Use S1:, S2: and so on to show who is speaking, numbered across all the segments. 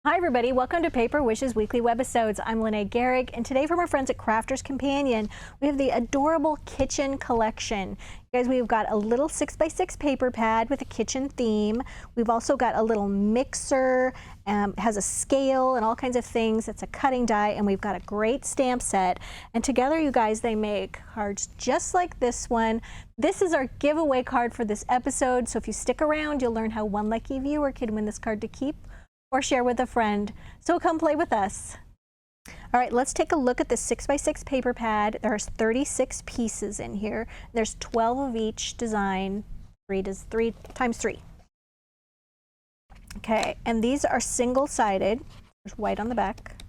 S1: Hi everybody, welcome to Paper Wishes Weekly Webisodes. I'm Lene Gehrig, and today from our friends at Crafters Companion, we have the adorable kitchen collection. You guys, we've got a little 6x6 paper pad with a kitchen theme. We've also got a little mixer, has a scale and all kinds of things. It's a cutting die, and we've got a great stamp set. And together, you guys, they make cards just like this one. This is our giveaway card for this episode, so if you stick around, you'll learn how one lucky viewer can win this card to keep or share with a friend. So come play with us. All right, let's take a look at the 6x6 paper pad. There's 36 pieces in here. There's 12 of each design. 3 times 3. Okay, and these are single-sided. There's white on the back.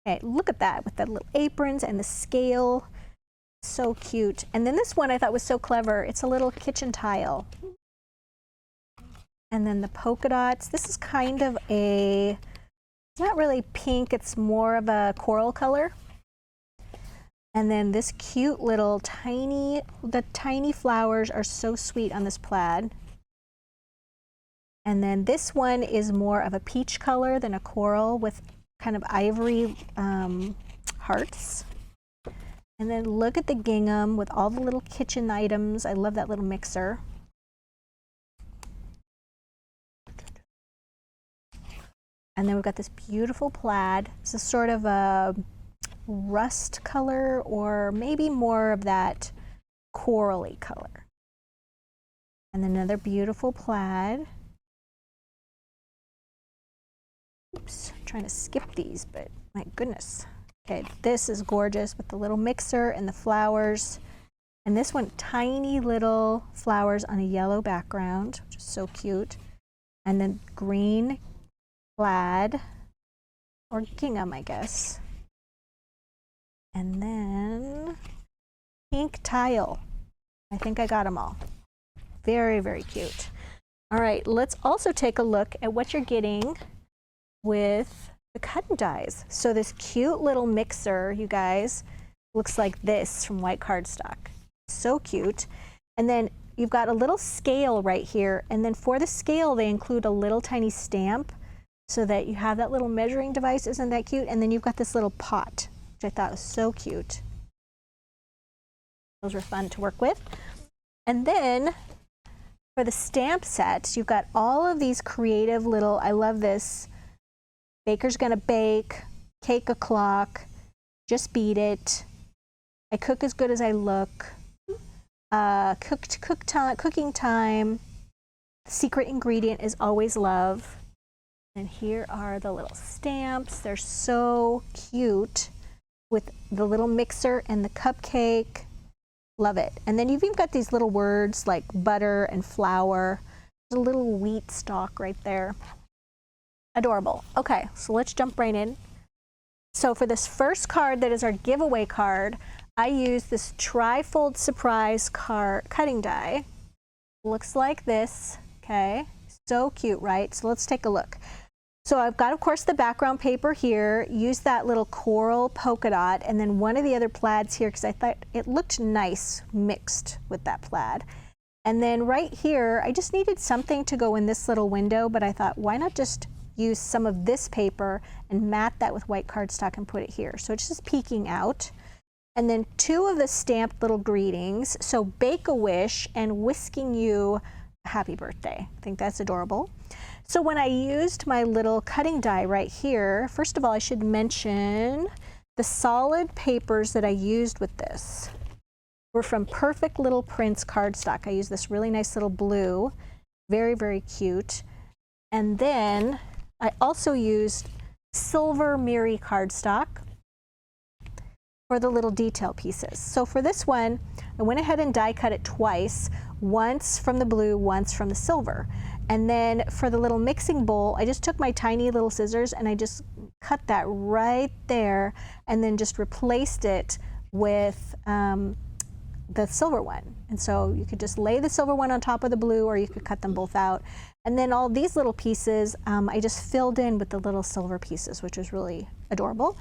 S1: Okay, look at that with the little aprons and the scale. So cute. And then this one I thought was so clever. It's a little kitchen tile. And then the polka dots. This is kind of it's not really pink, it's more of a coral color. And then this cute little the tiny flowers are so sweet on this plaid. And then this one is more of a peach color than a coral with kind of ivory hearts. And then look at the gingham with all the little kitchen items. I love that little mixer. And then we've got this beautiful plaid. It's a sort of a rust color, or maybe more of that corally color. And then another beautiful plaid. Oops, I'm trying to skip these, but my goodness. Okay, this is gorgeous with the little mixer and the flowers. And this one, tiny little flowers on a yellow background, which is so cute. And then green plaid, or gingham, I guess. And then pink tile. I think I got them all. Very, very cute. All right, let's also take a look at what you're getting with the cutting dies. So this cute little mixer, you guys, looks like this from white cardstock. So cute. And then you've got a little scale right here, and then for the scale they include a little tiny stamp so that you have that little measuring device. Isn't that cute? And then you've got this little pot, which I thought was so cute. Those were fun to work with. And then for the stamp set, you've got all of these creative little, I love this, Baker's Gonna Bake, Cake O'Clock, Just Beat It, I Cook as Good as I Look, Cooking Time, Secret Ingredient is Always Love. And here are the little stamps. They're so cute with the little mixer and the cupcake. Love it. And then you've even got these little words like butter and flour. There's a little wheat stalk right there. Adorable. Okay, so let's jump right in. So for this first card that is our giveaway card, I used this tri-fold surprise card cutting die. Looks like this, okay? So cute, right? So let's take a look. So I've got, of course, the background paper here. Use that little coral polka dot, and then one of the other plaids here because I thought it looked nice mixed with that plaid. And then right here, I just needed something to go in this little window, but I thought, why not just use some of this paper and mat that with white cardstock and put it here. So it's just peeking out. And then 2 of the stamped little greetings. So Bake a Wish and Whisking You a Happy Birthday. I think that's adorable. So when I used my little cutting die right here, first of all, I should mention the solid papers that I used with this were from Perfect Little Prints cardstock. I used this really nice little blue, very, very cute. And then I also used Silver Miri cardstock for the little detail pieces. So for this one, I went ahead and die cut it twice, once from the blue, once from the silver. And then for the little mixing bowl, I just took my tiny little scissors and I just cut that right there and then just replaced it with the silver one. And so you could just lay the silver one on top of the blue, or you could cut them both out. And then all these little pieces, I just filled in with the little silver pieces, which was really adorable.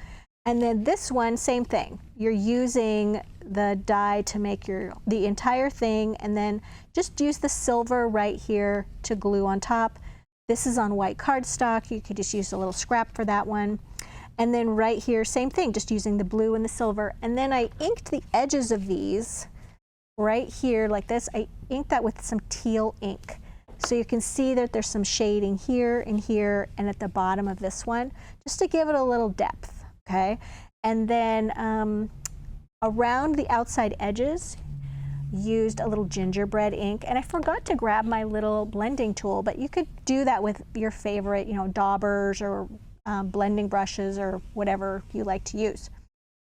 S1: And then this one, same thing. You're using the die to make the entire thing, and then just use the silver right here to glue on top. This is on white cardstock. You could just use a little scrap for that one. And then right here, same thing, just using the blue and the silver. And then I inked the edges of these right here like this. I inked that with some teal ink. So you can see that there's some shading here and here and at the bottom of this one, just to give it a little depth, okay? And then around the outside edges, used a little gingerbread ink, and I forgot to grab my little blending tool, but you could do that with your favorite, you know, daubers or blending brushes or whatever you like to use.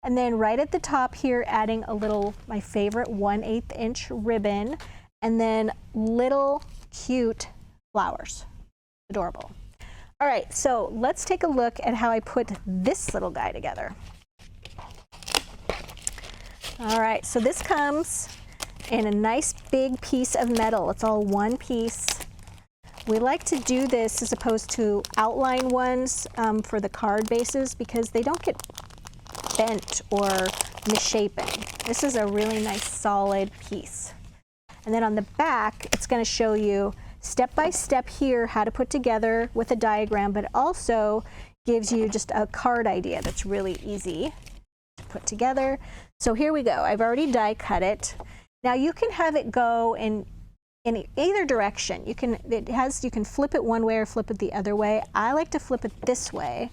S1: And then right at the top here, adding a little, my favorite 1/8 inch ribbon, and then little cute flowers. Adorable. All right, so let's take a look at how I put this little guy together. All right, so this comes in a nice big piece of metal. It's all one piece. We like to do this as opposed to outline ones for the card bases because they don't get bent or misshapen. This is a really nice solid piece. And then on the back, it's going to show you step by step here how to put together with a diagram, but also gives you just a card idea that's really easy to put together. So here we go. I've already die cut it. Now you can have it go in either direction. You can flip it one way or flip it the other way. I like to flip it this way.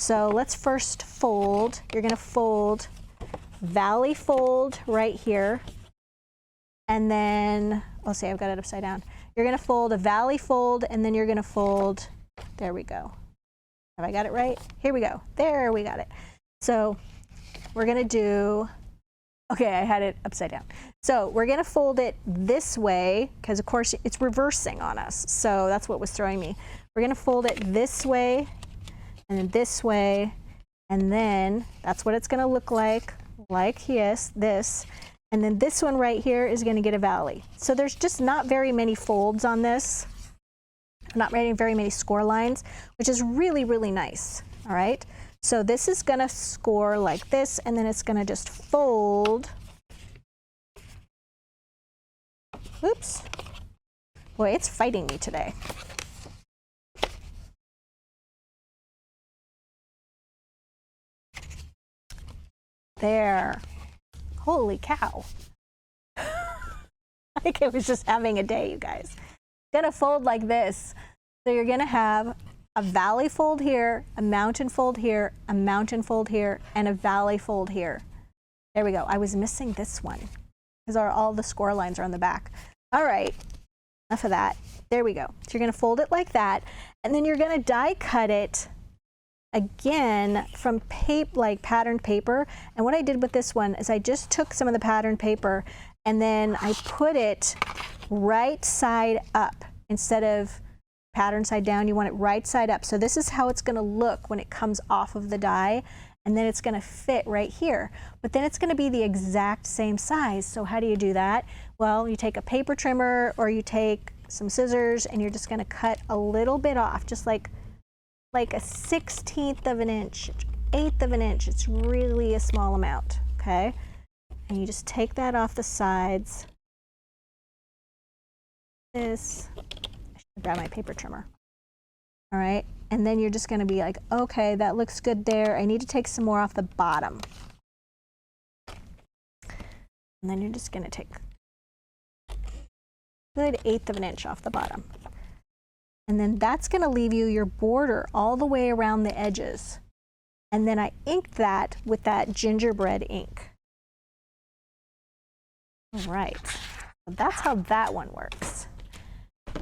S1: So let's first fold. You're going to fold, valley fold right here. And then, let's see, I've got it upside down. You're going to fold a valley fold, and then you're going to fold, there we go. Have I got it right? Here we go. There, we got it. So we're going to do, okay, I had it upside down. So we're going to fold it this way, because of course it's reversing on us. So that's what was throwing me. We're going to fold it this way, and then this way, and then that's what it's going to look like this. And then this one right here is going to get a valley. So there's just not very many folds on this, not very many score lines, which is really, really nice. All right. So this is going to score like this, and then it's going to just fold. Oops. Boy, it's fighting me today. There. Holy cow. I think it was just having a day, you guys. Gonna fold like this. So you're gonna have a valley fold here, a mountain fold here, a mountain fold here, and a valley fold here. There we go. I was missing this one because all the score lines are on the back. All right, enough of that. There we go. So you're gonna fold it like that, and then you're gonna die cut it again from like patterned paper. And what I did with this one is I just took some of the patterned paper and then I put it right side up instead of pattern side down. You want it right side up. So this is how it's going to look when it comes off of the die, and then it's going to fit right here. But then it's going to be the exact same size. So how do you do that? Well, you take a paper trimmer or you take some scissors and you're just going to cut a little bit off, just like a 1/16 of an inch, 1/8 of an inch. It's really a small amount, okay? And you just take that off the sides. I should grab my paper trimmer. All right, and then you're just gonna be like, okay, that looks good there. I need to take some more off the bottom. And then you're just gonna take a good 1/8 of an inch off the bottom. And then that's going to leave you your border all the way around the edges. And then I inked that with that gingerbread ink. All right, so that's how that one works.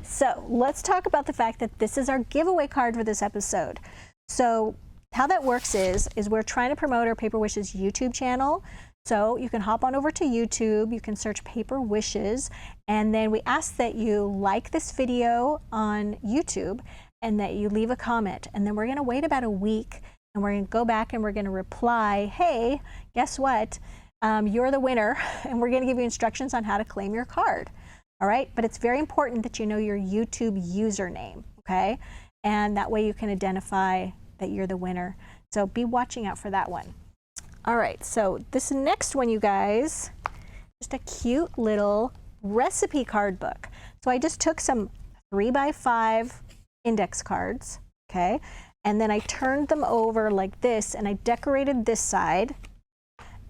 S1: So let's talk about the fact that this is our giveaway card for this episode. So how that works is we're trying to promote our Paper Wishes YouTube channel. So you can hop on over to YouTube, you can search Paper Wishes, and then we ask that you like this video on YouTube and that you leave a comment. And then we're gonna wait about a week and we're gonna go back and we're gonna reply, hey, guess what? You're the winner, and we're gonna give you instructions on how to claim your card. All right, but it's very important that you know your YouTube username, okay? And that way you can identify that you're the winner. So be watching out for that one. All right, so this next one, you guys, just a cute little recipe card book. So I just took some 3x5 index cards, okay? And then I turned them over like this, and I decorated this side.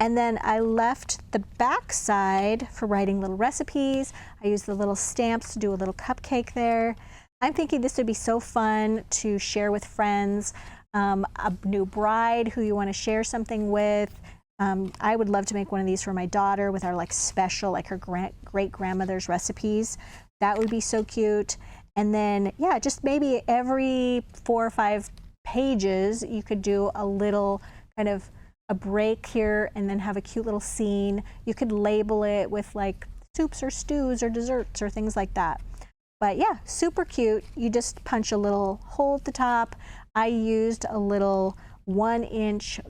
S1: And then I left the back side for writing little recipes. I used the little stamps to do a little cupcake there. I'm thinking this would be so fun to share with friends, a new bride who you want to share something with. I would love to make one of these for my daughter with our like special, like her great grandmother's recipes. That would be so cute. And then, yeah, just maybe every 4 or 5 pages, you could do a little kind of a break here and then have a cute little scene. You could label it with like soups or stews or desserts or things like that. But yeah, super cute. You just punch a little hole at the top. I used a little 1-inch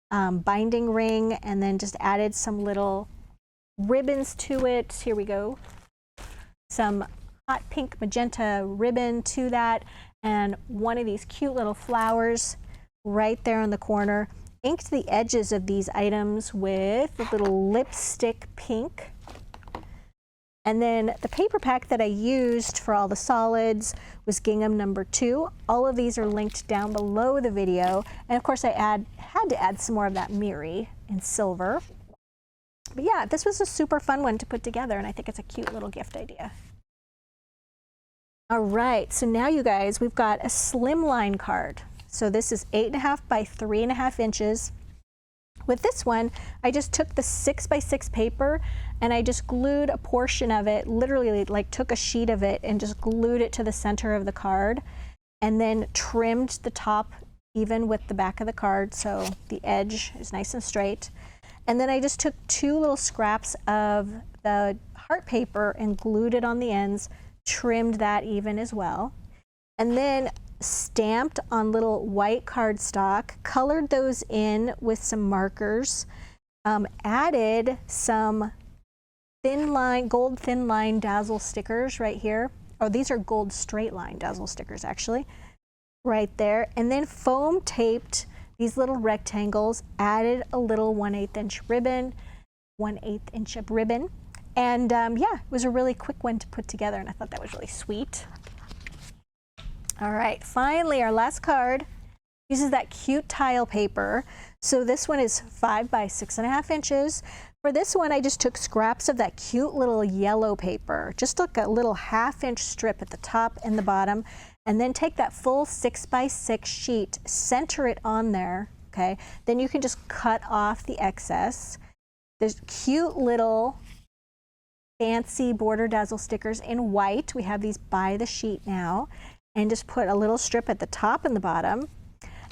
S1: binding ring and then just added some little ribbons to it. Here we go. Some hot pink magenta ribbon to that, and one of these cute little flowers right there in the corner. Inked the edges of these items with a little lipstick pink. And then the paper pack that I used for all the solids was gingham number 2. All of these are linked down below the video. And of course I had to add some more of that Miri in silver. But yeah, this was a super fun one to put together, and I think it's a cute little gift idea. All right, so now you guys, we've got a Slimline card. So this is 8.5 by 3.5 inches. With this one, I just took the 6 by 6 paper and I just glued a portion of it, literally like took a sheet of it and just glued it to the center of the card, and then trimmed the top even with the back of the card so the edge is nice and straight. And then I just took 2 little scraps of the heart paper and glued it on the ends, trimmed that even as well. And then stamped on little white cardstock, colored those in with some markers, added some gold thin line dazzle stickers right here. Oh, these are gold straight line dazzle stickers actually, right there. And then foam taped these little rectangles, added a little 1/8 inch ribbon, 1/8 inch of ribbon. And yeah, it was a really quick one to put together, and I thought that was really sweet. All right, finally, our last card uses that cute tile paper. So this one is 5 by 6.5 inches. For this one, I just took scraps of that cute little yellow paper, just like a little 1/2 inch strip at the top and the bottom, and then take that full 6 by 6 sheet, center it on there, okay? Then you can just cut off the excess. There's cute little fancy border dazzle stickers in white. We have these by the sheet now. And just put a little strip at the top and the bottom.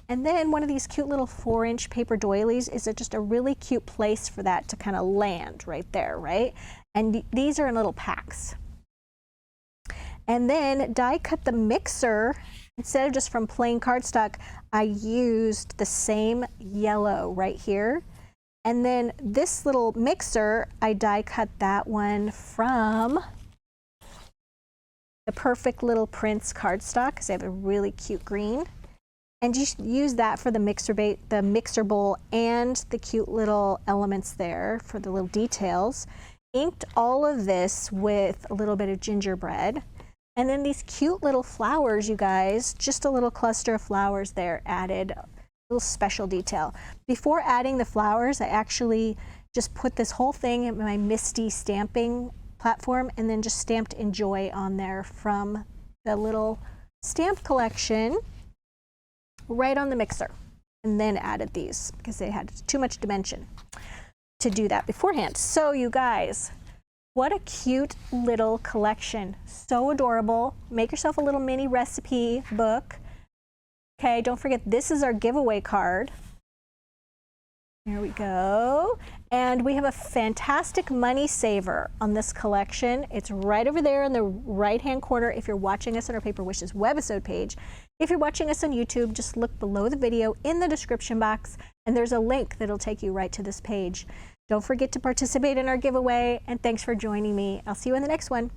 S1: And then one of these cute little 4-inch paper doilies is just a really cute place for that to kind of land right there, right? And these are in little packs. And then die cut the mixer. Instead of just from plain cardstock, I used the same yellow right here. And then this little mixer, I die cut that one from the Perfect Little Prince cardstock because they have a really cute green. And you use that for the mixer bowl and the cute little elements there for the little details. Inked all of this with a little bit of gingerbread. And then these cute little flowers, you guys, just a little cluster of flowers there, added a little special detail. Before adding the flowers, I actually just put this whole thing in my Misty stamping platform and then just stamped Enjoy on there from the little stamp collection right on the mixer, and then added these because they had too much dimension to do that beforehand. So you guys, what a cute little collection. So adorable. Make yourself a little mini recipe book. Okay, don't forget this is our giveaway card. Here we go. And we have a fantastic money saver on this collection. It's right over there in the right-hand corner if you're watching us on our Paper Wishes webisode page. If you're watching us on YouTube, just look below the video in the description box, and there's a link that'll take you right to this page. Don't forget to participate in our giveaway, and thanks for joining me. I'll see you in the next one.